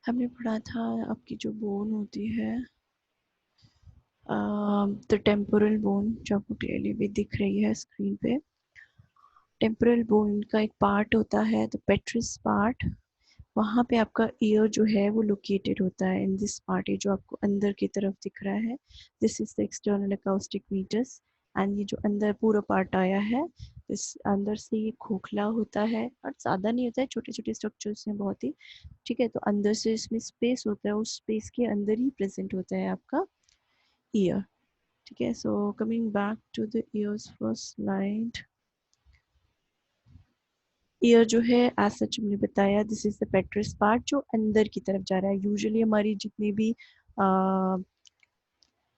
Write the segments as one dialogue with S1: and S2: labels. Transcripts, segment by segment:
S1: हमने पढ़ा था आपकी जो बोन होती है द टेम्पोरल बोन, जो आपको क्लियरली भी दिख रही है स्क्रीन पे। टेम्पोरल बोन का एक पार्ट होता है द पेट्रिस पार्ट, वहाँ पे आपका ईयर जो है वो लोकेटेड होता है इन दिस पार्ट। ये जो आपको अंदर की तरफ दिख रहा है, this is the external acoustic meatus. And ये जो अंदर पूरा पार्ट आया है, इस अंदर से ये खोखला होता है और ज़्यादा नहीं होता है, छोटे छोटे स्ट्रक्चर्स हैं बहुत ही। ठीक है, तो अंदर से इसमें स्पेस होता है, उस स्पेस के अंदर ही प्रेजेंट होता है आपका ईयर। ठीक है, so coming back to the ears first slide. Ear जो है एज सच हमने बताया, this is the petrous part जो अंदर की तरफ जा रहा है। यूजुअली हमारी जितनी भी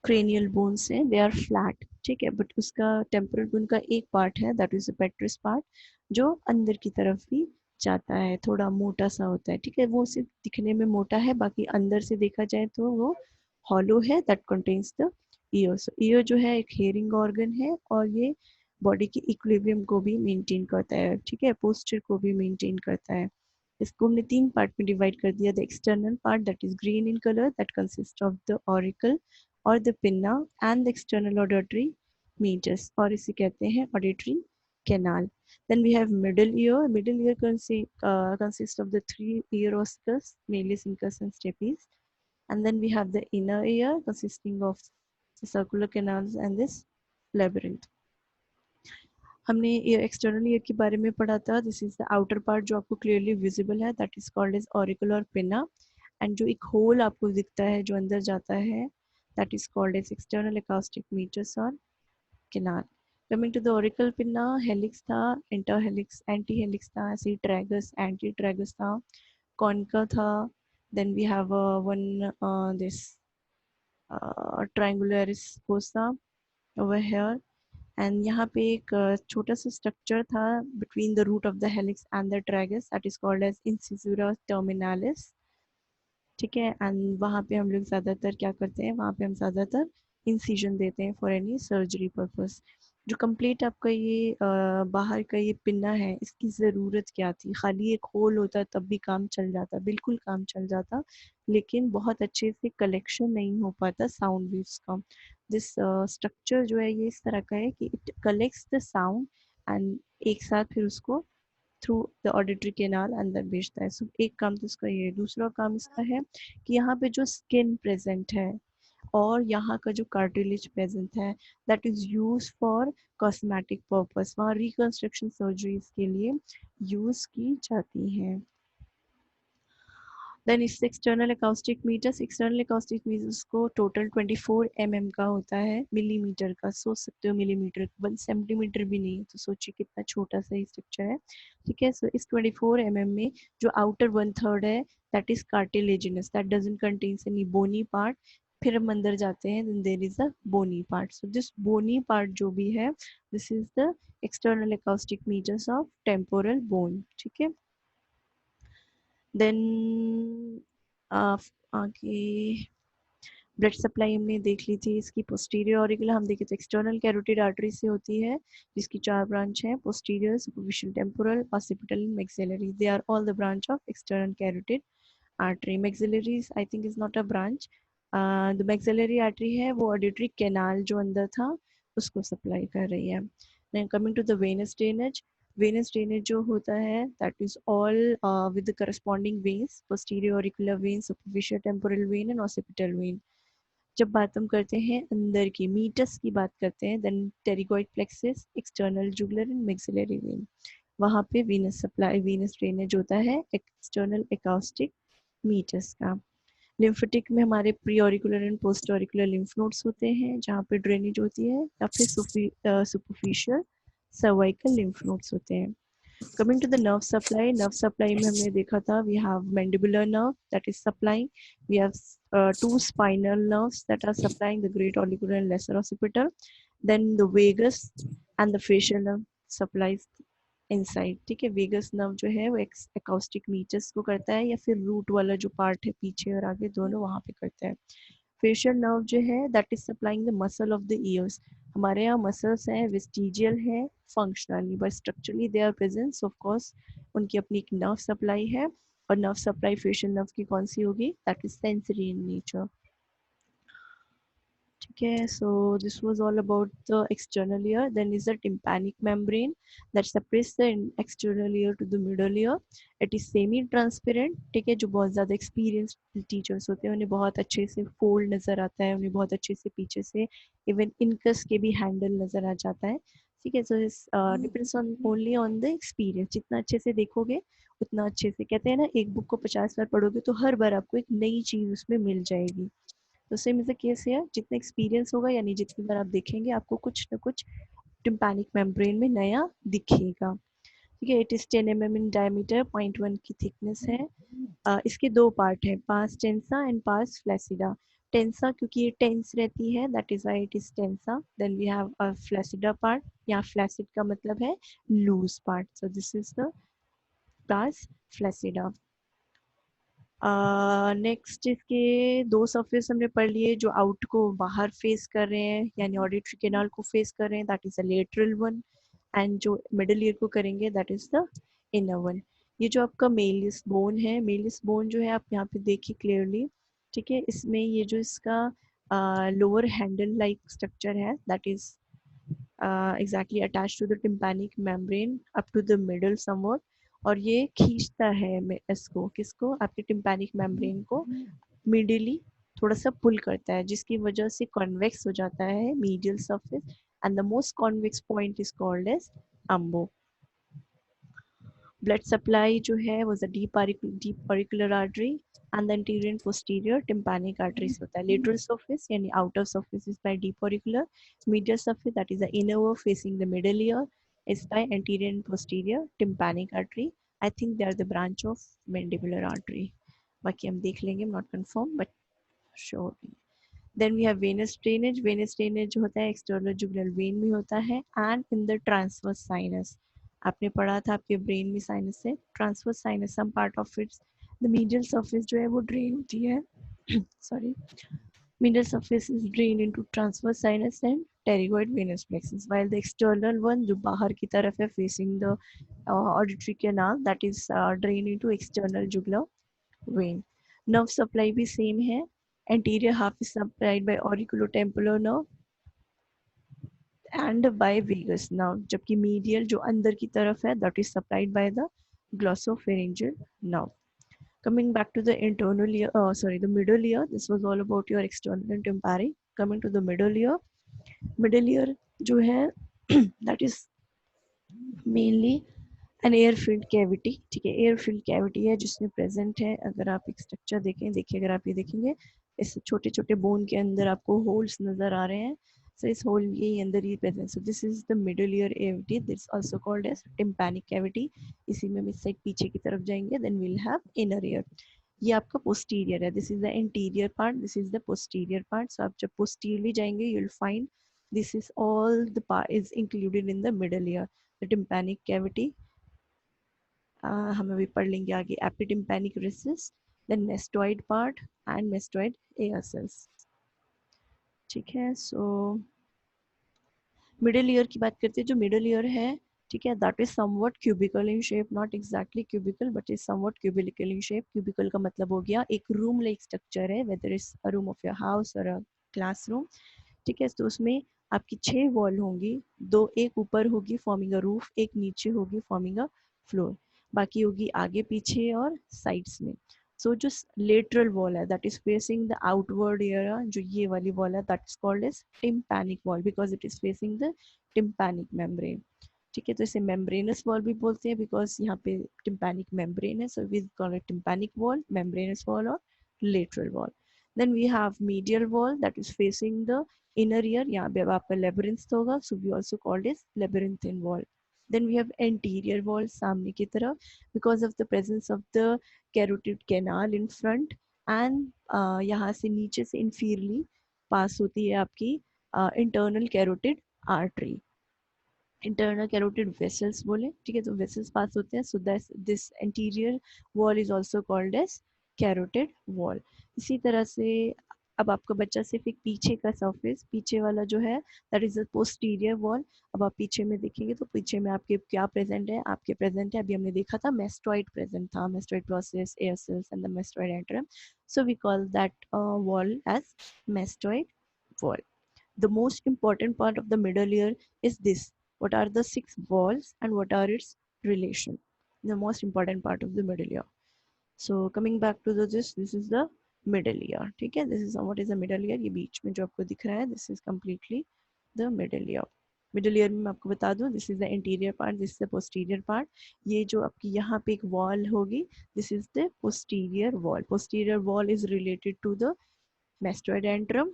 S1: क्रेनियल बोन्स हैं दे आर फ्लैट, ठीक है, बट उसका टेम्पोरल बोन का एक पार्ट है that is the petrous part जो अंदर की तरफ भी जाता है, थोड़ा मोटा सा होता है। ठीक है, वो सिर्फ दिखने में मोटा है, बाकी अंदर से देखा जाए तो वो हॉलो है that contains the year. So year जो है एक हेयरिंग ऑर्गन है और ये बॉडी की इक्विलिब्रियम को भी मेंटेन करता है। ठीक है, पोस्चर को भी मेंटेन करता है। इसको हमने तीन पार्ट में डिवाइड कर दिया। The external part that is green in colour that consist of the auricle और the pinna and the external auditory meatus, और इसे कहते हैं auditory canal. Then we have middle ear. Middle ear consists of the three ear ossicles, malleus, incus, and stapes. And then we have the inner ear consisting of the circular canals and this labyrinth. हमने ये external ear के बारे में पढ़ा था। This is the outer part जो आपको clearly visible है, that is called as auricle और पिना। एंड जो एक होल आपको दिखता है जो अंदर जाता है, that is called as external acoustic meatus और canal. Coming to the auricle pinna, helix था, इंटर हेलिक्स, एंटी हेलिक्स था, सी ट्रैगस, एंटी ट्रैगस था, कॉनिका था। Then we have one this triangularis fossa over here. And यहाँ पे एक छोटा सा स्ट्रक्चर था between the root of the helix and the tragus, that is called as incisura terminalis. ठीक है, एंड वहाँ पे हम लोग ज़्यादातर क्या करते हैं, वहाँ पे हम ज़्यादातर इंसिजन देते हैं फॉर एनी सर्जरी पर्पस। जो कंप्लीट आपका ये बाहर का ये पिन्ना है, इसकी ज़रूरत क्या थी? खाली एक होल होता तब भी काम चल जाता, बिल्कुल काम चल जाता, लेकिन बहुत अच्छे से कलेक्शन नहीं हो पाता साउंड वेव्स का। दिस स्ट्रक्चर जो है ये इस तरह का है कि it collects the sound and एक साथ फिर उसको थ्रू द ऑडिटरी केनाल अंदर भेजता है। सो एक काम तो इसका ये है। दूसरा काम इसका है कि यहाँ पे जो स्किन प्रेजेंट है और यहाँ का जो कार्टिलेज प्रेजेंट है, that is use for cosmetic purpose, वहाँ रिकंस्ट्रक्शन सर्जरीज के लिए यूज की जाती हैं। देन इस external acoustic meatus, external acoustic meatus को टोटल 24 का होता है, मिलीमीटर का। सोच सकते हो मिलीमीटर 1 सेंटीमीटर भी नहीं, तो सोचिए कितना छोटा सा ही स्ट्रक्चर है। ठीक है, सो इस 24 में जो आउटर 1/3 है that is cartilaginous, that doesn't contains any bony part. फिर हम अंदर जाते हैं, then there is a bony part. So this bony part जो भी है, this is the external acoustic meatus of temporal bone. ठीक है, देन आगे ब्लड सप्लाई हमने देख ली थी। इसकी पोस्टीरियर ऑरिकुलर हम देखे तो एक्सटर्नल कैरोटिड आर्टरी से होती है, जिसकी 4 ब्रांच हैं, posterior, superficial temporal, occipital, maxillary. They are all the branch of external carotid artery. Maxillary I think is not a branch. The maxillary artery है वो ऑडिटरी कैनाल जो अंदर था उसको सप्लाई कर रही है। Then coming to the venous drainage, venous drainage जो होता है that is all with the corresponding veins, posterior auricular vein, superficial temporal vein and occipital vein। जब बात हम करते हैं अंदर की मीटस की बात करते हैं, then pterygoid plexus, external jugular and maxillary vein, वहाँ पे वीनस सप्लाई, वीनस ड्रेनेज होता है एक्सटर्नल अकाउस्टिक मीटस का। लिम्फेटिक में हमारे pre auricular and post auricular lymph nodes होते हैं जहाँ पे ड्रेनेज होती है, या फिर सुपरफिशियल सर्वाइकल लिम्फ नोड्स होते हैं। Coming to the nerve supply में हमने देखा था we have mandibular nerve that is supplying, we have two spinal nerves that are supplying the great auricular and lesser occipital, then the vagus and the facial nerve supplies inside। ठीक है, vagus nerve जो है वो acoustic meatus को करता है, या फिर रूट वाला जो पार्ट है पीछे और आगे दोनों वहाँ पे करता है। फेशियल नर्व जो है that is supplying the muscle of the ears. हमारे यहाँ मसल्स हैं, वेस्टिजियल है, functionally but structurally they are present, of course उनकी अपनी एक नर्व सप्लाई है। और नर्व सप्लाई फेशियल नर्व की कौन सी होगी, that is sensory in nature. ठीक है, so this was all about the external ear. Then is the tympanic membrane that separates the external ear to the middle ear. It is semi transparent, ठीक है, जो बहुत ज़्यादा experienced teachers होते हैं उन्हें बहुत अच्छे से फोल्ड नज़र आता है, उन्हें बहुत अच्छे से पीछे से इवन इनकस के भी हैंडल नज़र आ जाता है। ठीक है, so this depends on only on the experience. जितना अच्छे से देखोगे उतना अच्छे से, कहते हैं ना एक बुक को 50 बार पढ़ोगे तो हर बार आपको एक नई चीज़ उसमें मिल जाएगी। तो सेम इज द केस है, जितना एक्सपीरियंस होगा यानी जितनी बार आप देखेंगे आपको कुछ ना कुछ टिम्पैनिक मेम्ब्रेन में नया दिखेगा। ठीक है, it is 10 mm in diameter, 0.1 की थिकनेस है। इसके दो पार्ट है, पास टेंसा एंड पास फ्लैसिडा। टेंसा क्योंकि ये टेंस रहती है, that is why it is tensa. Then we have a flaccida part, यहाँ फ्लैसिड का मतलब है loose part, so this is the pars flaccida. Next इसके दो सरफेस हमने पढ़ लिए जो आउट को बाहर फेस कर रहे हैं यानी ऑडिटरी कैनाल को फेस कर रहे हैं, that is the lateral one. And जो मिडल ईयर को करेंगे that is the inner one. ये जो आपका मेलिस बोन है, मेलिस बोन जो है आप यहाँ पे देखिए क्लियरली, ठीक है, इसमें ये जो इसका लोअर हैंडल लाइक स्ट्रक्चर है that is exactly attached to the tympanic membrane up to the middle somewhat, और ये खींचता है इसको, किसको, आपके टिम्पैनिक मेम्ब्रेन को मिडिली थोड़ा सा पुल करता है, जिसकी वजह से कॉन्वेक्स हो जाता है medial surface and the most convex point is called as umbo. Blood supply जो है वो deep auricular artery and the anterior and posterior tympanic arteries होता है। लेटरल सरफेस यानी outer surface is by deep auricular, medial surface that is the inward facing the middle ear is by anterior and posterior tympanic artery. I think they are the branch of mandibular artery. बाकी हम देख लेंगे, not confirm but sure. Then we have venous drainage. Venous drainage जो होता है external jugular vein में होता है and in the transverse sinus. आपने पढ़ा था आपके ब्रेन में साइनस है, transverse sinus some part of its the medial surface जो है वो ड्रेन होती है sorry, medial surface is drained into transverse sinus and pterygoid venous plexus, while the external one जो बाहर की तरफ है facing the auditory canal that is drained into external jugular vein. Nerve supply भी same है, anterior half is supplied by auriculotemporal nerve and by vagus nerve, जबकि medial जो अंदर की तरफ है that is supplied by the glossopharyngeal nerve. Coming back to the internal ear, the middle ear, this was all about your external and tympanic. Coming to the middle ear जो है that is mainly an air filled cavity, ठीक है, air filled cavity है जिसमें present है, अगर आप एक structure देखें, देखिए अगर आप ये देखेंगे इस छोटे छोटे bone के अंदर आपको holes नजर आ रहे हैं, so इस hole ये अंदर ही present, so this is the middle ear cavity, this is also called as tympanic cavity. इसी में हम इस साइड पीछे की तरफ जाएंगे, then we'll have inner ear. ये आपका posterior है, this is the anterior part, this is the posterior part, so आप जब posteriorly जाएंगे you'll find this is all the part is included in the middle ear, the tympanic cavity. हम अभी पढ़ लेंगे आगे epitympanic recess, then mastoid part and mastoid air cells. ठीक है, सो मिडिल ईयर की बात करते हैं। जो मिडिल ईयर है, ठीक है, that is somewhat cubical in shape, not exactly cubical but is somewhat cubical in shape. Cubical का मतलब हो गया एक रूम लाइक स्ट्रक्चर है, whether is a room of your house और अ क्लासरूम। ठीक है, तो उसमें आपकी 6 वॉल होंगी, दो एक ऊपर होगी फॉर्मिंग अ रूफ, एक नीचे होगी फॉर्मिंग अ फ्लोर, बाकी होगी आगे पीछे और साइड्स में। सो जो लेटरल वॉल है that is facing the outward area, जो ये वाली वॉल है that is called as tympanic wall because it is facing the tympanic membrane. ठीक है, तो इसे मेम्ब्रेनस वॉल भी बोलते हैं बिकॉज यहाँ पे टिम्पैनिक मेम्ब्रेन है, so we call it tympanic wall, membranous wall और lateral wall. Then we have medial wall that is facing the inner ear, यहाँ पे अब आपका labyrinth होगा, so we also called it labyrinthine wall. Then we have anterior wall सामने की तरफ, because of the presence of the carotid canal in front and यहाँ से नीचे से inferiorly pass होती है आपकी internal carotid artery, internal carotid vessels बोले, ठीक है, तो vessels पास होते हैं, so this anterior wall is also called as carotid wall. इसी तरह से अब आपका बच्चा सिर्फ एक पीछे का सरफेस, पीछे वाला जो है that is the posterior wall. अब आप पीछे में देखेंगे तो पीछे में आपके क्या प्रेजेंट है, आपके प्रेजेंट है, अभी हमने देखा था मेस्टॉइड प्रेजेंट था, mastoid process, air cells and the mastoid antrum. So we call that wall as mastoid wall. The most important part of the middle ear is this. What are the 6 walls and what are its relation? The most important part of the middle ear. So coming back to this is the middle ear. ठीक है, this is what is the middle ear. ये बीच में जो आपको दिख रहा है, this is completely the middle ear. Middle ear में मैं आपको बता दूं, this is the interior part, this is the posterior part. ये जो आपकी यहाँ पे एक वॉल होगी, this is the posterior wall. Posterior wall is related to the mastoid antrum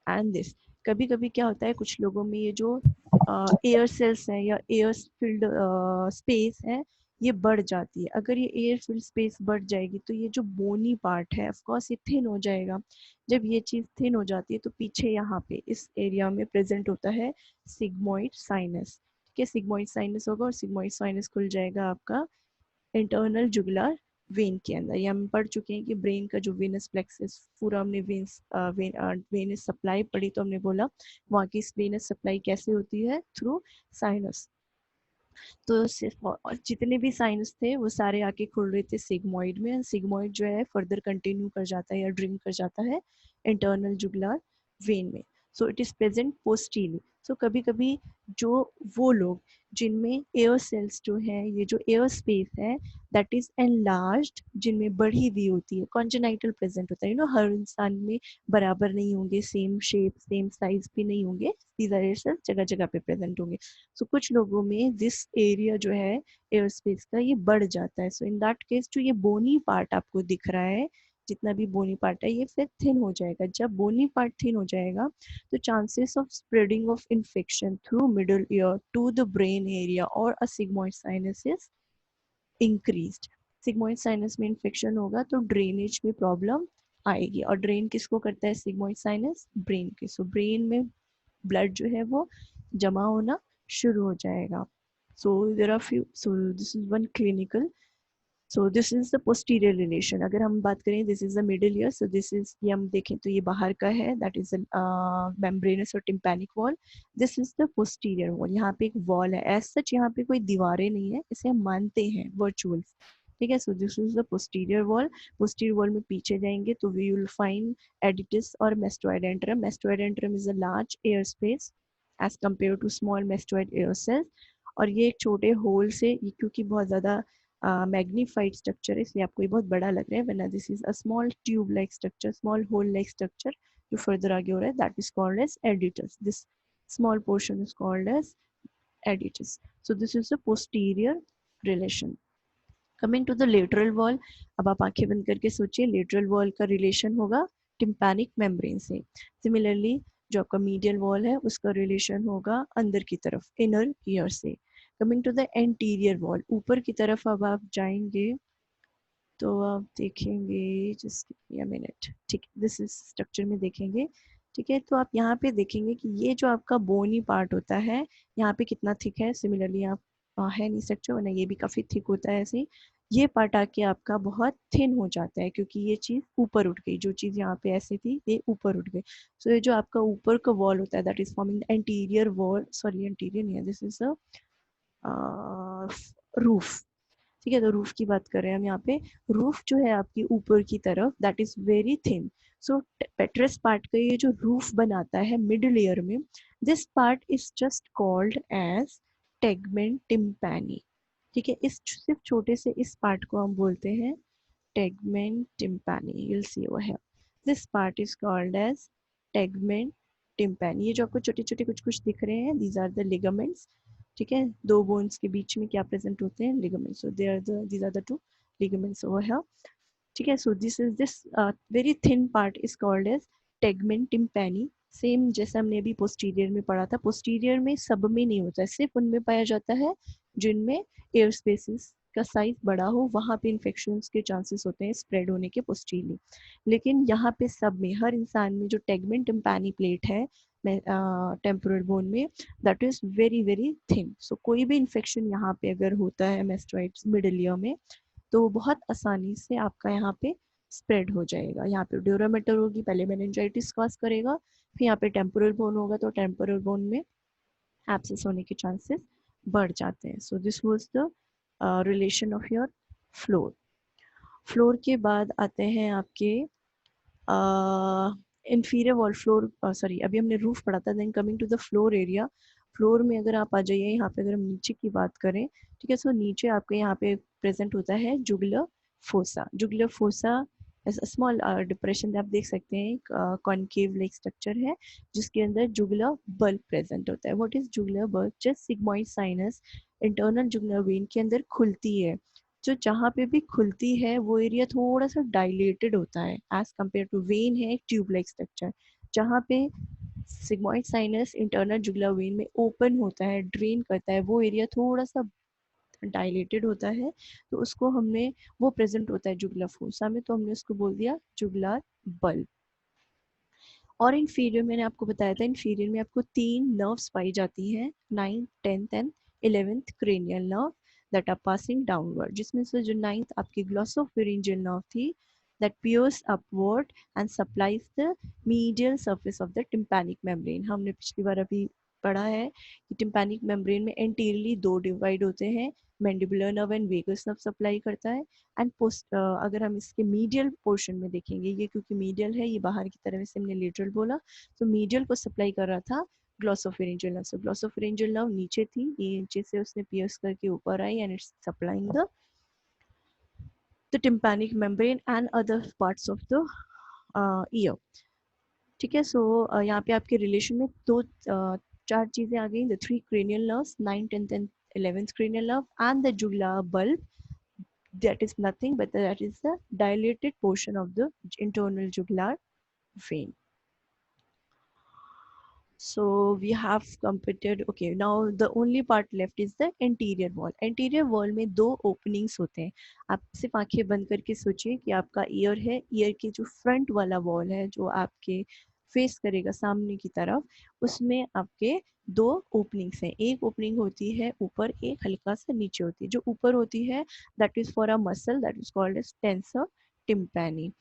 S1: and this. कभी कभी क्या होता है कुछ लोगों में, ये जो एयर सेल्स हैं या एयर फिल्ड स्पेस है, ये बढ़ जाती है। अगर ये एयर फिल्ड स्पेस बढ़ जाएगी तो ये जो बोनी पार्ट है ऑफ कोर्स ये थिन हो जाएगा। जब ये चीज़ थिन हो जाती है तो पीछे यहाँ पे इस एरिया में प्रेजेंट होता है सिग्मोइड साइनस। ठीक है, सिग्मोइड साइनस होगा और सिग्मोइड साइनस खुल जाएगा आपका इंटरनल जुगुलर वेन के अंदर। ये हम पढ़ चुके हैं कि ब्रेन का जो वेनस प्लेक्सस, पूरा हमने वेनस सप्लाई पढ़ी तो हमने बोला वहाँ की वेनस सप्लाई कैसे होती है, थ्रू साइनस। तो सिर्फ और जितने भी साइनस थे वो सारे आके खुल रहे थे सिग्मोइड में। सिग्मोइड जो है फर्दर कंटिन्यू कर जाता है या ड्रिंक कर जाता है इंटरनल जुगुलर वेन में। So it is present posteriorly. So कभी कभी जो वो लोग जिनमें एयर सेल्स जो है, ये जो एयर स्पेस है दैट इज एनलार्ज्ड, जिनमें बढ़ी हुई होती है, कॉन्जेनाइटल प्रेजेंट होता है, हर इंसान में बराबर नहीं होंगे, सेम शेप सेम साइज भी नहीं होंगे, दीज आर एयर सेल्स जगह जगह पे प्रेजेंट होंगे। सो कुछ लोगों में दिस एरिया जो है एयर स्पेस का ये बढ़ जाता है। सो इन दैट केस जो ये बोनी पार्ट आपको दिख रहा है, जितना भी बोनी पार्ट है ये फिर थिन हो जाएगा। जब बोनी पार्ट थिन हो जाएगा तो chances of spreading of infection through middle ear to the brain area और a sigmoid sinus is increased. Sigmoid sinus में इन्फेक्शन होगा तो ड्रेनेज में प्रॉब्लम आएगी। और ड्रेन किसको करता है सिग्मोइड साइनस? ब्रेन के। सो ब्रेन में ब्लड जो है वो जमा होना शुरू हो जाएगा। So there are few, so this is one clinical. So this is the posterior relation. अगर हम बात करें this is the middle ear, so this is, ये हम देखें तो ये बाहर का है, दैट इज मेम्ब्रेनस और tympanic wall. This is the posterior wall. यहाँ पे एक वॉल है, एज सच यहाँ पे कोई दीवारें नहीं है, इसे हम मानते हैं वर्चुअल। ठीक है, so this is the posterior wall. Posterior wall में पीछे जाएंगे तो वी विल फाइंड एडिटिस और mastoid antrum. Mastoid antrum is a large air space as compare to small mastoid air cells. और ये एक छोटे होल से, ये क्योंकि बहुत ज़्यादा मैग्नीफाइड स्ट्रक्चर है इसलिए आपको ये बहुत बड़ा लग रहा है, वरना this is a small tube like structure, small hole like structure जो फर्दर आगे हो रहा है, that is called as aditus. This small portion is called as aditus. So this is the posterior relation. Coming to the lateral wall, अब आप आंखें बंद करके सोचिए, लेटरल वॉल का रिलेशन होगा टिम्पैनिक मेम्ब्रेन से। सिमिलरली जो आपका मीडियल वॉल है उसका रिलेशन होगा अंदर की तरफ, इनर ईयर से। Coming to the anterior wall, ऊपर की तरफ अब आप जाएंगे तो आप देखेंगे, जस्ट मिनट, ठीक, दिस इज स्ट्रक्चर में देखेंगे। ठीक है, तो आप यहाँ पे देखेंगे कि ये जो आपका बोनी पार्ट होता है यहाँ पे कितना थिक है। सिमिलरली आप है नहीं स्ट्रक्चर, वरना ये भी काफ़ी थिक होता है ऐसे। ये पार्ट आके आपका बहुत थिन हो जाता है क्योंकि ये चीज़ ऊपर उठ गई, जो चीज़ यहाँ पे ऐसे थी ये ऊपर उठ गई। सो ये जो आपका ऊपर का वॉल होता है that is forming anterior wall, sorry anterior नहीं है, दिस इज अ रूफ। ठीक है, तो रूफ की बात कर रहे हैं हम यहाँ पे। रूफ जो है आपकी ऊपर की तरफ that is very thin. So petrous part का ये जो रूफ बनाता है मिड लेयर में, this part is just called as tegmen tympani. ठीक है, इस सिर्फ छोटे से इस पार्ट को हम बोलते हैं tegment tympani. You'll see over here. This part is called as tegment tympani. ये जो आपको छोटे छोटे कुछ कुछ दिख रहे हैं, these are the ligaments. ठीक है, दो बोन्स के बीच में क्या प्रेजेंट होते हैं? ligaments. So they are the, these are the two ligaments over here. ठीक है, so this is this very thin part is called as tegmen tympani. Same जैसे हमने अभी पोस्टीरियर में पढ़ा था, पोस्टीरियर में सब में नहीं होता है, सिर्फ उनमें पाया जाता है जिनमें एयर स्पेसेस का साइज बड़ा हो, वहाँ पे इन्फेक्शन के चांसेस होते हैं स्प्रेड होने के पोस्टीरियरली। लेकिन यहाँ पे सब में, हर इंसान में जो टेगमेंट टिम्पैनी प्लेट है टेम्पोरल बोन में, that is very very thin. So कोई भी इन्फेक्शन यहाँ पे अगर होता है मेस्टोइड्स मिडल ईयर में, तो बहुत आसानी से आपका यहाँ पे स्प्रेड हो जाएगा। यहाँ पे ड्यूरामेटर होगी, पहले मेनिंजाइटिस कॉज करेगा, फिर यहाँ पे टेम्पोरल बोन होगा तो टेम्पोरल बोन में एब्सेस होने के चांसेस बढ़ जाते हैं। So this was the relation of your floor. Floor के बाद आते हैं आपके इंफीरियर वॉल फ्लोर, सॉरी अभी हमने रूफ पढ़ा था, then coming to the floor area. Floor में अगर आप आ जाइए यहाँ पे, अगर हम नीचे की बात करें, ठीक है, सो नीचे आपके यहाँ पे प्रेजेंट होता है jugular fossa. Jugular fossa small depression आप देख सकते हैं, एक कॉनकेव लाइक स्ट्रक्चर है जिसके अंदर जुगुलर बल्ब प्रेजेंट होता है। What is jugular bulb? Just sigmoid sinus internal jugular when के अंदर खुलती है, जो जहाँ पे भी खुलती है वो एरिया थोड़ा सा डायलेटेड होता है एज कम्पेयर टू वेन है एक ट्यूब लाइक स्ट्रक्चर। जहाँ पे sigmoid sinus internal jugular vein में ओपन होता है, ड्रेन करता है, वो एरिया थोड़ा सा डायलेटेड होता है, तो उसको हमने, वो प्रेजेंट होता है जुगुलर फोसा में, तो हमने उसको बोल दिया जुगुलर बल्ब। और इन्फीरियर मैंने आपको बताया था, इन्फीरियर में आपको 3 नर्व्स पाई जाती हैं, 9th 10th and 11th cranial nerve that are passing downward, जिसमें से जो 9th आपकी ग्लॉसोफेरिंजियल नर्व थी that pierce upward and supplies the medial surface of the tympanic membrane। हमने पिछली बार अभी पढ़ा है कि टिम्पैनिक मेम्ब्रेन में एंटीरियरली 2 डिवाइड होते हैं, mandibular nerve and vagus nerve supply करता है। एंड पोस्ट अगर हम इसके मीडियल पोर्शन में देखेंगे, ये क्योंकि मीडियल है, ये बाहर की तरफ से हमने लेटरल बोला, तो मीडियल को सप्लाई कर रहा था ग्लॉसोफेरिंजियल नर्व। सो ग्लॉसोफेरिंजियल नर्व नीचे थी, ये नीचे से उसने पियर्स करके ऊपर आई and it's supplying the tympanic membrane and other parts of the ear। ठीक है, सो यहाँ पे आपके रिलेशन में दो चार चीजें आ गई, the 3 cranial nerves, 9th 10th and 11th cranial nerve and the jugular bulb, that is nothing but that is the dilated portion of the internal jugular vein। So we have completed, okay, now the only part left is the anterior wall। anterior wall में 2 openings होते हैं। आप सिर्फ आंखें बंद करके सोचिए कि आपका ईयर है, ईयर के जो फ्रंट वाला वॉल है जो आपके फेस करेगा सामने की तरफ, उसमें आपके 2 ओपनिंग्स हैं। एक ओपनिंग होती है ऊपर, एक हल्का सा नीचे होती है। जो ऊपर होती है that is for a muscle that is called as tensor tympani.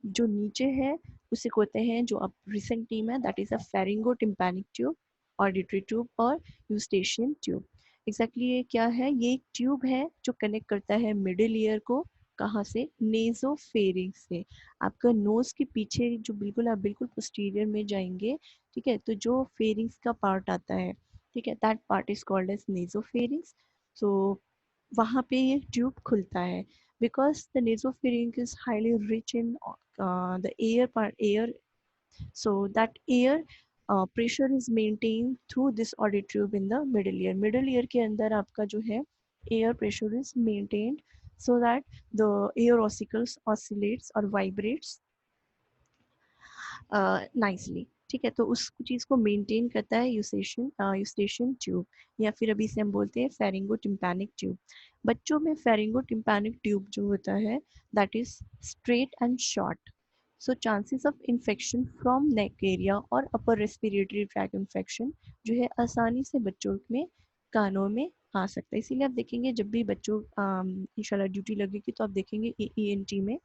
S1: जो नीचे है उसे कहते हैं, जो अब रिसेंट टीम है, that is a pharyngo tympanic tube, auditory tube और यूस्टेशियन ट्यूब। एग्जैक्टली ये क्या है? ये एक ट्यूब है जो कनेक्ट करता है मिडिल ईयर को, कहाँ से? नेजोफेरिंक्स से। आपका नोज के पीछे जो बिल्कुल, आप बिल्कुल पोस्टीरियर में जाएंगे, ठीक है, तो जो फेरिंग्स का पार्ट आता है, ठीक है, that part is called as nasopharynx. So वहाँ पे ये ट्यूब खुलता है because the nasopharynx is highly rich in the air part, air, so that air pressure is maintained through this audit tube in the middle ear। middle ear के अंदर आपका जो है air pressure is maintained so that the air ossicles oscillates or vibrates nicely. ठीक है, तो उस चीज़ को मेंटेन करता है यूस्टेशियन ट्यूब, या फिर अभी से हम बोलते हैं फेरिंगो टिम्पैनिक ट्यूब। बच्चों में फेरिंगो टिम्पैनिक ट्यूब जो होता है that is straight and short. So chances of infection from neck area और अपर रेस्पिरेटरी ट्रैक इंफेक्शन जो है आसानी से बच्चों में कानों में आ सकता है। इसीलिए आप देखेंगे जब भी बच्चों इंशाल्लाह ड्यूटी लगेगी तो आप देखेंगे ENT में,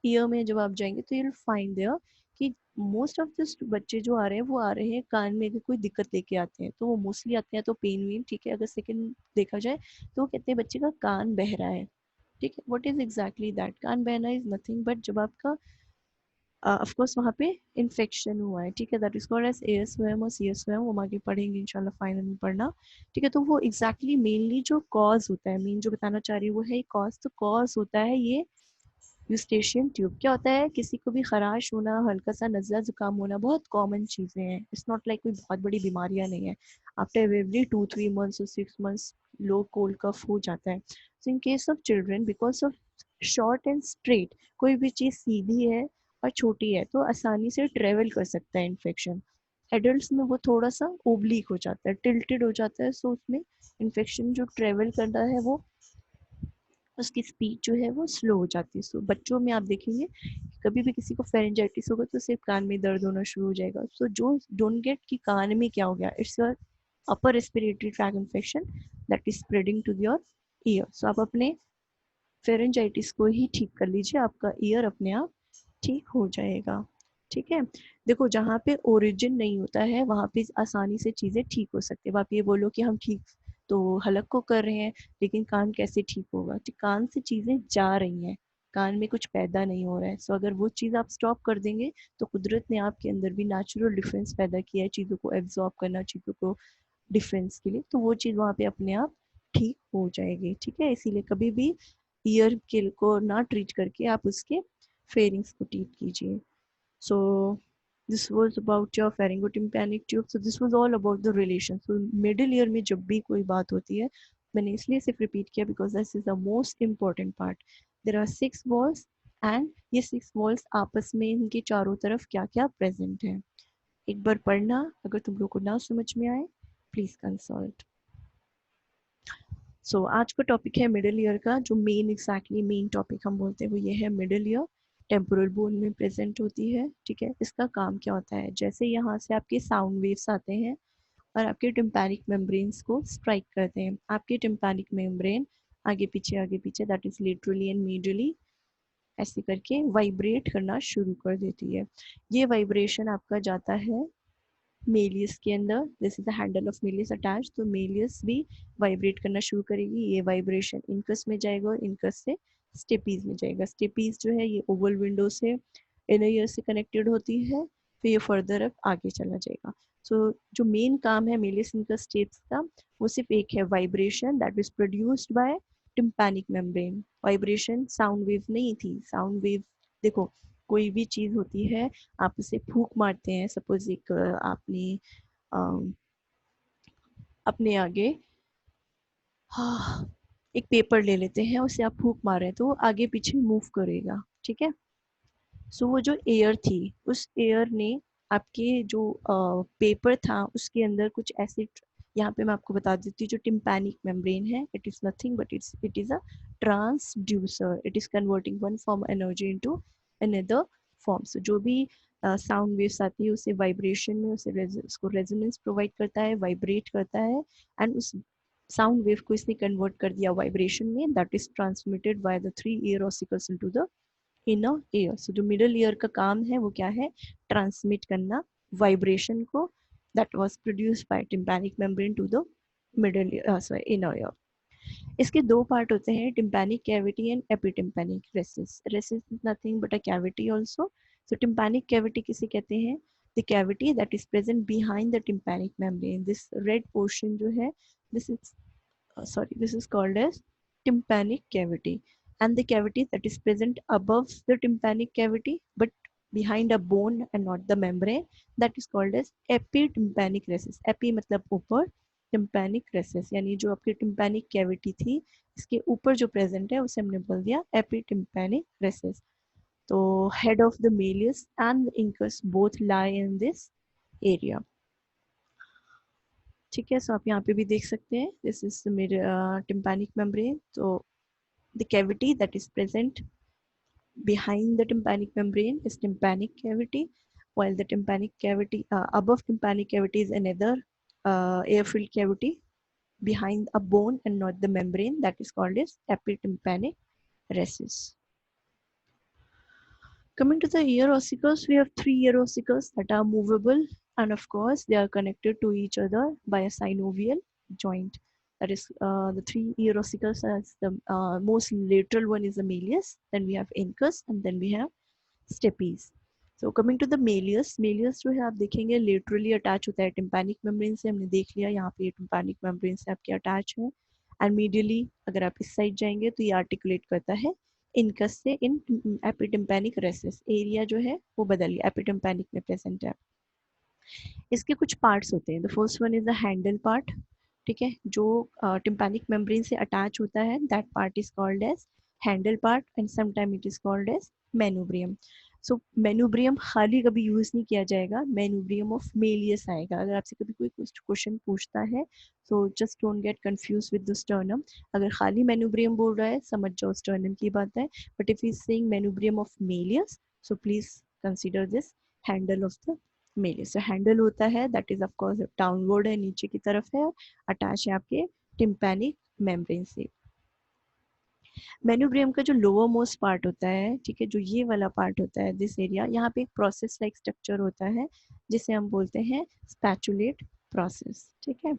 S1: ईयर में जब आप जाएंगे तो यू फाइंड देयर कि मोस्ट ऑफ द बच्चे जो आ रहे हैं वो आ रहे हैं कान में अगर कोई दिक्कत लेके आते हैं, तो वो मोस्टली आते हैं तो पेन वेन, ठीक है। अगर सेकंड देखा जाए तो वो कहते हैं बच्चे का कान बह रहा है, ठीक है। What is exactly that? कान बहना इज नथिंग बट जब आपका ऑफ कोर्स वहाँ पे इन्फेक्शन हुआ है, ठीक है, दैट इज कॉल्ड एज एयरस्वेम और सीएसवेम, वो हम आगे पढ़ेंगे इंशाल्लाह फाइनल में पढ़ना, ठीक है। तो वो एग्जैक्टली मेनली जो कॉज होता है, मेन जो बताना चाह रही हूँ वो है कॉज। तो कॉज होता है ये यूस्टेशियन ट्यूब। क्या होता है? किसी को भी खराश होना, हल्का सा नज़ला जुकाम होना बहुत कॉमन चीज़ें हैं, इट्स नॉट लाइक कोई बहुत बड़ी बीमारियां नहीं है। आफ्टर एवरी 2-3 मंथ्स और 6 मंथ्स लो कोल्ड कफ हो जाता है। So in case of children because of short and straight, कोई भी चीज़ सीधी है और छोटी है तो आसानी से ट्रेवल कर सकता है इन्फेक्शन। एडल्ट में वो थोड़ा सा ओब्लिक हो जाता है, टिल्टेड हो जाता है, सो उसमें इन्फेक्शन जो ट्रेवल करता है वो, उसकी स्पीड जो है वो स्लो हो जाती है। सो बच्चों में आप देखेंगे कभी भी किसी को फेरेंजाइटिस होगा तो सिर्फ कान में दर्द होना शुरू हो जाएगा। सो जो डोंट गेट कि कान में क्या हो गया, it's your upper respiratory tract infection that is spreading to your ear. So आप अपने फेरेंजाइटिस को ही ठीक कर लीजिए, आपका ईयर अपने आप ठीक हो जाएगा। ठीक है, देखो जहाँ पे ओरिजिन नहीं होता है वहाँ पे आसानी से चीज़ें ठीक हो सकती है। अब आप ये बोलो कि हम ठीक तो हलक को कर रहे हैं, लेकिन कान कैसे ठीक होगा? तो कान से चीज़ें जा रही हैं, कान में कुछ पैदा नहीं हो रहा है। सो अगर वो चीज़ आप स्टॉप कर देंगे तो कुदरत ने आपके अंदर भी नेचुरल डिफरेंस पैदा किया है, चीज़ों को एब्जॉर्ब करना, चीज़ों को डिफरेंस के लिए, तो वो चीज़ वहाँ पे अपने आप ठीक हो जाएगी। ठीक है, इसीलिए कभी भी ईयर के को ना ट्रीट करके आप उसके फेरिंग्स को ट्रीट कीजिए। So this was about your pharyngotympanic tube. So this was all about the relation. So middle ear में जब भी कोई बात होती है, मैंने इसलिए सिर्फ रिपीट किया because this is the most important part. There are 6 walls and ये 6 walls आपस में इनके चारों तरफ क्या क्या प्रेजेंट है, एक बार पढ़ना। अगर तुम लोग को ना समझ में आए प्लीज कंसल्ट। सो आज का टॉपिक है मिडिल ईयर का, जो मेन एग्जैक्टली मेन टॉपिक हम बोलते हैं वो ये है मिडिल ईयर टेम्पोरल बोन में प्रेजेंट होती है। ठीक है, इसका काम क्या होता है, जैसे यहाँ से आपके साउंड वेव्स आते हैं और आपके टिम्पैनिक मेम्ब्रेन्स को स्ट्राइक करते हैं। आपके टिम्पैनिक मेम्ब्रेन आगे पीछे that is literally and medially ऐसे करके वाइब्रेट करना शुरू कर देती है। ये वाइब्रेशन आपका जाता है मेलियस के अंदर, this is the handle of Méliès attach, तो मेलियस भी वाइब्रेट करना शुरू करेगी। ये वाइब्रेशन इनकस में जाएगा और इनकस से स्टेपीज में जाएगा। स्टेपीज जो है ये ओवल विंडो से इनर ईयर से कनेक्टेड होती है, फिर ये फर्दर अब आगे चला जाएगा। सो जो मेन काम है मेलियस इनकस स्टेप्स का वो सिर्फ एक है, vibration that is produced by tympanic membrane. Vibration sound wave नहीं थी, साउंड वेव देखो कोई भी चीज होती है आप उसे फूंक मारते हैं, सपोज एक आपने अम, अपने आगे हाँ, एक पेपर ले लेते हैं, उसे आप फूंक मार रहे हैं तो वो आगे पीछे मूव करेगा। ठीक है, सो वो जो एयर थी उस एयर ने आपके जो पेपर था उसके अंदर कुछ ऐसे, यहाँ पे मैं आपको बता देती हूँ जो टिम्पैनिक मेम्ब्रेन है, it is nothing but it is a transducer, it is converting one form energy into another form. So जो भी साउंड वेव्स आती है उसे वाइब्रेशन में उसको रेजोनेंस प्रोवाइड करता है, वाइब्रेट करता है, एंड उस साउंड वेव को इसने कन्वर्ट कर दिया वाइब्रेशन में, that is transmitted by the 3 ear ossicles into the inner ear. So जो मिडल ईयर का काम है वो क्या है, ट्रांसमिट करना वाइब्रेशन को that was produced by tympanic membrane to the middle sorry inner ear. इसके दो पार्ट होते हैं, tympanic cavity and epitympanic recess. Recess is nothing but a cavity also. So tympanic cavity किसे कहते हैं, the cavity that is present behind the tympanic membrane. This red portion जो है this is this is called as tympanic cavity, and the cavity that is present above the tympanic cavity but behind a bone and not the membrane, that is called as epitympanic recess. epi मतलब ऊपर, tympanic recess यानी जो आपकी tympanic cavity थी इसके ऊपर जो present है उसे हमने बोल दिया epitympanic recess. तो head of the malleus and the incus both lie in this area. ठीक है, सो आप यहाँ पे भी देख सकते हैं दिस इज मेरे टिम्पैनिक मेम्ब्रेन। तो the cavity that is present behind the tympanic membrane is tympanic cavity, while the tympanic cavity above tympanic cavity is another air-filled cavity behind a bone and not the membrane, that is called as epitympanic recess. Coming to the ear ossicles, we have 3 ear ossicles that are movable, and of course they are connected to each other by a synovial joint. That is the 3 ear ossicles, as the most lateral one is the malleus, then we have incus, and then we have stapes. So coming to the malleus, malleus जो है आप देखेंगे laterally attach होता है tympanic membrane से, हमने देख लिया यहाँ पे tympanic membrane से आपके attach है, and medially अगर आप इस साइड जाएंगे तो ये articulate करता है इनकस से इन एपिटिम्पैनिक रेसिस। एरिया जो है वो बदल गया, एपिटिम्पैनिक में प्रेजेंट है। इसके कुछ पार्ट्स होते हैं, the first one is the handle part. ठीक है, जो टिम्पैनिक मेम्ब्रेन से अटैच होता है that part is called as handle part, and sometime it is called as manubrium. So manubrium खाली कभी यूज नहीं किया जाएगा, मेनुब्रियम ऑफ मेलियस आएगा। अगर आपसे कभी कोई क्वेश्चन पूछता है तो just don't get confuse with the sternum. अगर खाली मेनुब्रियम बोल रहा है समझ जाओ स्टर्नम की बात है, but if is saying manubrium of Méliès so please consider this handle of the malleus. तो हैंडल होता है that is of course downward है, नीचे की तरफ है, अटैच है आपके टिम्पैनिक मेम्ब्रेन से। मेन्यूब्रियम का जो लोअर मोस्ट पार्ट होता है, ठीक है, जो ये वाला पार्ट होता है, दिस एरिया, यहाँ पे एक प्रोसेस लाइक स्ट्रक्चर होता है जिसे हम बोलते हैं स्पैचुलेट प्रोसेस, ठीक है।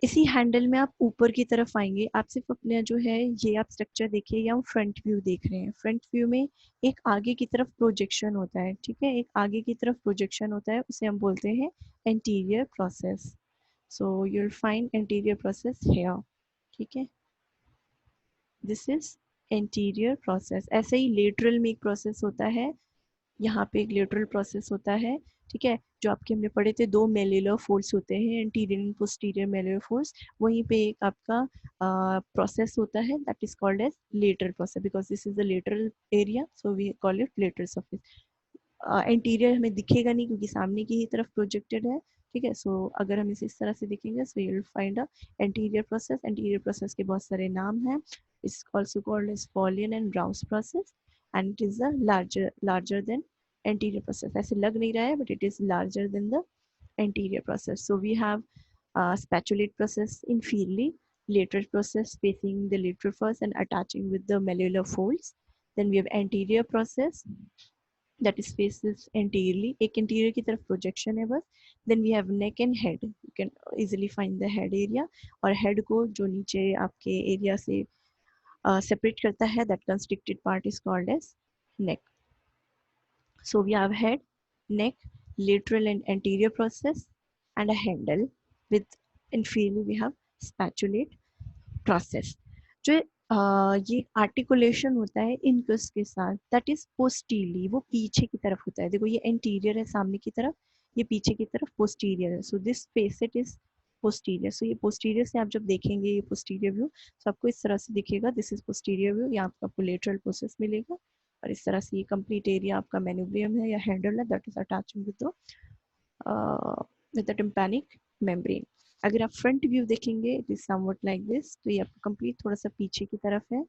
S1: इसी हैंडल में आप ऊपर की तरफ आएंगे, आप सिर्फ अपने जो है ये आप स्ट्रक्चर देखिए, या हम फ्रंट व्यू देख रहे हैं। फ्रंट व्यू में एक आगे की तरफ प्रोजेक्शन होता है, ठीक है, एक आगे की तरफ प्रोजेक्शन होता है, उसे हम बोलते हैं anterior process. So you will find anterior process here, ठीक है, दिस इज एंटीरियर प्रोसेस। ऐसे ही लेटरल में एक प्रोसेस होता है, यहाँ पे एक लेटरल प्रोसेस होता है, ठीक है, जो आपके हमने पढ़े थे, दो मेल्युलर फोल्ड्स होते हैं, anterior and posterior malleolar folds, वहीं पे एक आपका प्रोसेस होता है that is called as lateral process, because this is the lateral area, so we call it lateral surface. Interior हमें दिखेगा नहीं क्योंकि सामने की ही तरफ प्रोजेक्टेड है, ठीक है। सो अगर हम इसे इस तरह से देखेंगे, so you will find a anterior process. Anterior process के बहुत सारे नाम हैं, it's also called as folian and Rau's process, and it is the larger than anterior process। ऐसे लग नहीं रहा है, but it is larger than the anterior process. So we have spatulate process inferiorly, lateral process facing the lateral first and attaching with the malleolar folds. Then we have anterior process that is faces anteriorly, एक anterior की तरफ projection है बस। Then we have neck and head, you can easily find the head area, और head को जो नीचे आपके area से separate करता है, that constricted part is called as neck. So we have head, neck, lateral and anterior process, and a handle. With inferior we have spatulate process. जो ये आर्टिकुलेशन होता है इनकस के साथ, दैट इज पोस्टीरियरली, वो पीछे की तरफ होता है। देखो ये एंटीरियर है सामने की तरफ, ये पीछे की तरफ पोस्टीरियर है, so this facet is posterior. So ये पोस्टीरियर से आप जब देखेंगे ये पोस्टीरियर व्यू, तो आपको इस तरह से दिखेगा, दिस इज पोस्टीरियर व्यू, यहाँ आपको लेटरल प्रोसेस मिलेगा, और इस तरह से ये कंप्लीट एरिया आपका मेन्यूब्रियम है या हैंडल है, that is attaching with the tympanic membrane. अगर आप फ्रंट व्यू देखेंगे, it is somewhat like this, तो ये आपका कंप्लीट थोड़ा सा पीछे की तरफ है,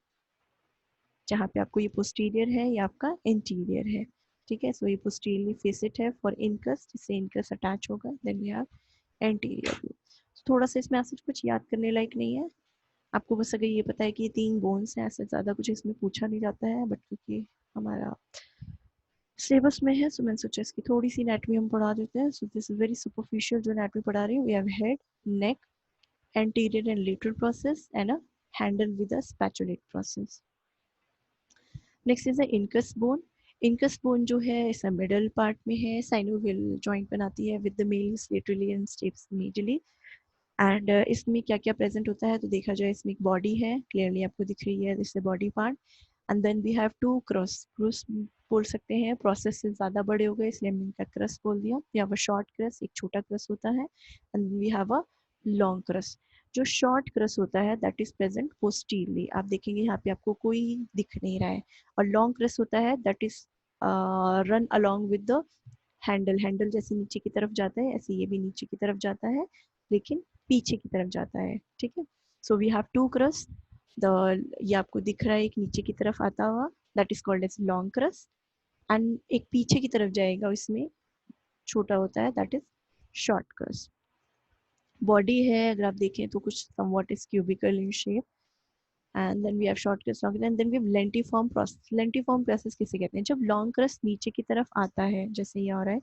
S1: जहाँ पे आपको ये पोस्टीरियर है, ये आपका इंटीरियर है, ठीक है। सो ये पोस्टीरियरली फेसेट है फॉर इनकस, जिससे इनकस अटैच होगा। Then we have anterior view. थोड़ा सा इसमें ऐसा कुछ याद करने लायक नहीं है, आपको बस अगर ये पता है कि ये 3 बोन्स हैं, ऐसे ज़्यादा कुछ इसमें पूछा नहीं जाता है, बट क्योंकि हमारा सिलेबस में है, सो मैंने सोचा इसकी थोड़ी सी एनाटॉमी हम पढ़ा देते हैं। So this is very superficial जो एनाटॉमी पढ़ा रही हूँ। We have head, neck, anterior and lateral process, and a handle with a spatulate process. Next is the incus bone. Incus bone जो है इस मिडल पार्ट में है, साइनोवियल जॉइंट बनाती है with the malleus laterally and stapes medially. And इसमें क्या क्या प्रेजेंट होता है, तो देखा जाए इसमें एक बॉडी है, क्लियरली आपको दिख रही है, this body part. And then we have two crus बोल सकते हैं, प्रोसेस से ज़्यादा बड़े हो गए इसलिए हमने इनका क्रस बोल दिया। We have a short crus, एक छोटा क्रस होता है, and we have a long crus. जो शॉर्ट क्रस होता है दैट इज प्रेजेंट पोस्टीरियरली, आप देखेंगे यहाँ पे आपको कोई दिख नहीं रहा है, और लॉन्ग क्रस होता है that is run along with the handle. Handle जैसे नीचे की तरफ जाता है, ऐसे ये भी नीचे की तरफ जाता है, लेकिन पीछे की तरफ जाता है, ठीक है। So we have two crus, the ये आपको दिख रहा है एक नीचे की तरफ आता हुआ, that is called as long crus, and एक पीछे की तरफ जाएगा, इसमें छोटा होता है, that is short crus. Body है अगर आप देखें तो कुछ somewhat is cubical in shape, and then we have short crust, long, and then we have lentiform process। lentiform process किसे कहते हैं, जब लॉन्ग क्रस्ट नीचे की तरफ आता है, जैसे ये आ रहा है,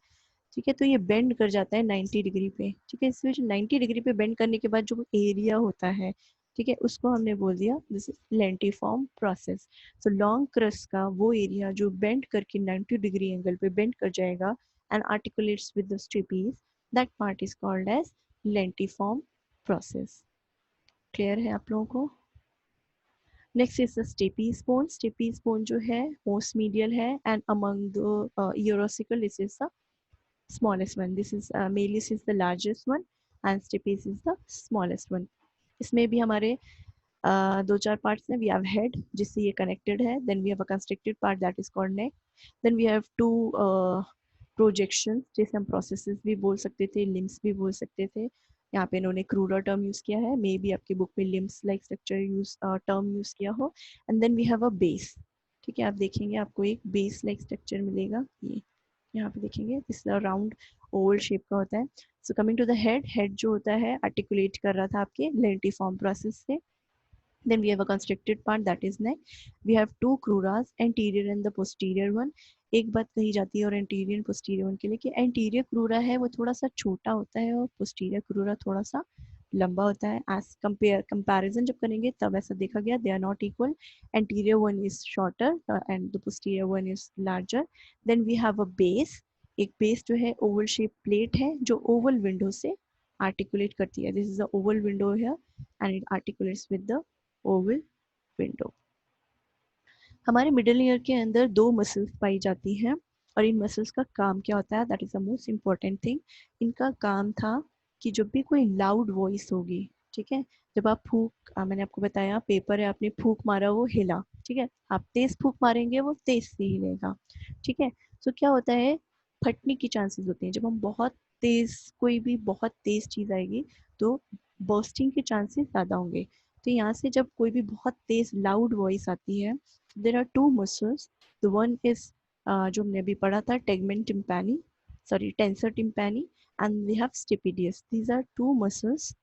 S1: ठीक है, तो ये बेंड कर जाता है 90 डिग्री पे, ठीक है। इसमें जो 90 डिग्री पे बेंड करने के बाद जो एरिया होता है, ठीक है, उसको हमने बोल दिया दिस इज लेंटिफॉर्म प्रोसेस। तो लॉन्ग क्रस्ट का वो एरिया जो बेंड करके 90 डिग्री एंगल पे बेंड कर जाएगा and articulates with the stapes, that part is called as lentiform process. Clear है आप लोगों को? Next is the stapes bone. Stapes bone जो है मोस्ट मीडियल है, and among the ossicles this is the smallest one. This is Malleus is the largest one and stapes is the smallest one. इसमें भी हमारे दो चार parts हैं। We have head जिससे ये कनेक्टेड है, then we have a constricted part that is called neck, then we have two projection जैसे हम प्रोसेसेस भी बोल सकते थे, लिम्स भी बोल सकते थे। यहाँ पे इन्होंने क्रूडर टर्म यूज किया है, मे बी आपकी बुक में limbs like structure use term use किया हो। And then we have a base, ठीक है, आप देखेंगे आपको एक बेस लाइक स्ट्रक्चर मिलेगा, ये यहाँ पे देखेंगे इस राउंड ओवल शेप का होता है। So coming to the head, head जो होता है आर्टिकुलेट कर रहा था आपके लेंटिफॉर्म प्रोसेस से, Then we have a constricted part, that is neck. We have two cruras, anterior and the posterior one. एक बात कही जाती है और anterior and posterior one के लिए कि anterior crura है वो थोड़ा सा छोटा होता है और posterior crura थोड़ा सा लंबा होता है. as comparison जब करेंगे तब ऐसा देखा गया, they are not equal. Anterior one is shorter and the posterior one is larger. Then we have a base. एक base जो है oval shape plate है जो oval window से articulate करती है. This is the oval window here and it articulates with the Oval window. हमारे middle ear के अंदर दो मसल्स पाई जाती हैं और इन मसल्स का काम क्या होता है, that is the most important thing. इनका काम था कि जब भी कोई लाउड वॉइस होगी, ठीक है, जब आप फूक मैंने आपको बताया पेपर है, आपने फूक मारा वो हिला, ठीक है, आप तेज फूक मारेंगे वो तेज से हिलेगा, ठीक है. तो क्या होता है, फटने की चांसेस होते हैं. जब हम बहुत तेज कोई भी बहुत तेज चीज आएगी तो बर्स्टिंग के चांसेस ज़्यादा होंगे. तो यहाँ से जब कोई भी बहुत तेज लाउड वॉइस आती है, there are two muscles. The one is जो हमने अभी पढ़ा था tegmen tympani, sorry tensor tympani, and we have stapedius. These are two muscles,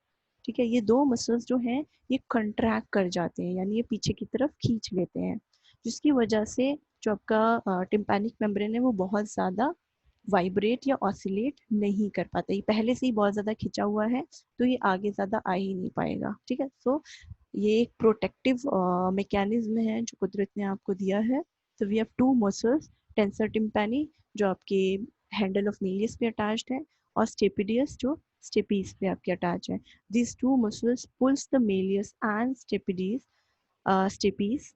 S1: ठीक है. ये दो मसल्स जो हैं ये कंट्रैक्ट कर जाते हैं, यानी ये पीछे की तरफ खींच लेते हैं, जिसकी वजह से जो आपका टिम्पैनिक मेम्ब्रेन है वो बहुत ज़्यादा वाइब्रेट या ऑसिलेट नहीं कर पाता. ये पहले से ही बहुत ज़्यादा खिंचा हुआ है तो ये आगे ज़्यादा आ ही नहीं पाएगा, ठीक है. सो ये एक प्रोटेक्टिव मैकेनिज्म है जो कुदरत ने आपको दिया है. तो we have two muscles, tensor tympani जो आपके हैंडल ऑफ मेलियस पे अटैच्ड है और स्टेपिडियस जो स्टेपीज पे आपके अटैच है. This two muscles pulls the malleus and stapes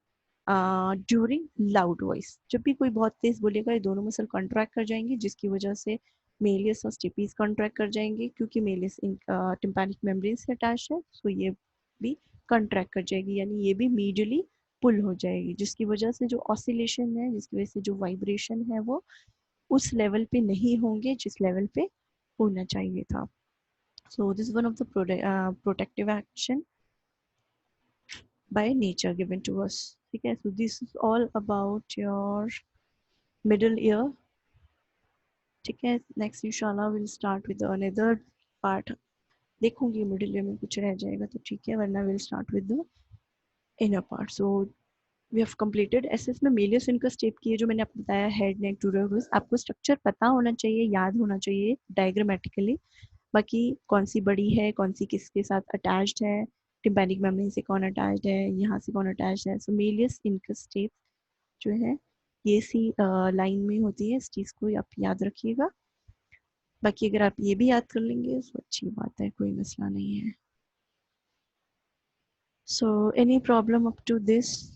S1: during loud voice. जब भी कोई बहुत तेज बोलेगा ये दोनों मसल कॉन्ट्रैक्ट कर जाएंगी, जिसकी वजह से मेलियस और स्टेपीज कॉन्ट्रैक्ट कर जाएंगे, क्योंकि मेलियस टिम्पैनिक मेम्ब्रेन से अटैच है, सो ये भी कॉन्ट्रैक्ट कर जाएगी, यानी ये भी मीडियली पुल हो जाएगी, जिसकी वजह से जो ऑसिलेशन है, जिसकी वजह से जो वाइब्रेशन है वो उस लेवल पे नहीं होंगे जिस लेवल पे होना चाहिए था. So this one of the protective action by nature given to us. ठीक है, so this is all about your middle ear. ठीक है, next इंशाल्लाह we'll start with another part. देखूंगी मिडिल ईयर में कुछ रह जाएगा तो ठीक है, वरना we'll start with the inner part. So we have completed. ऐसे इसमें मेलियस इनका स्टेप की है जो मैंने आपको बताया, हेड नेक टूरस. आपको स्ट्रक्चर पता होना चाहिए, याद होना चाहिए डायग्रामेटिकली. बाकी कौन सी बड़ी है, कौन सी किसके साथ अटैच्ड है, टिम्पैनिक मेम्ब्रेन से कौन अटैच्ड है, यहाँ से कौन अटैच्ड है. सो मेलियस इनका स्टेप जो है ये सी लाइन में होती है, इस चीज़ को आप याद रखिएगा. बाकी अगर आप ये भी याद कर लेंगे तो अच्छी बात है, कोई मसला नहीं है. So any problem up to this?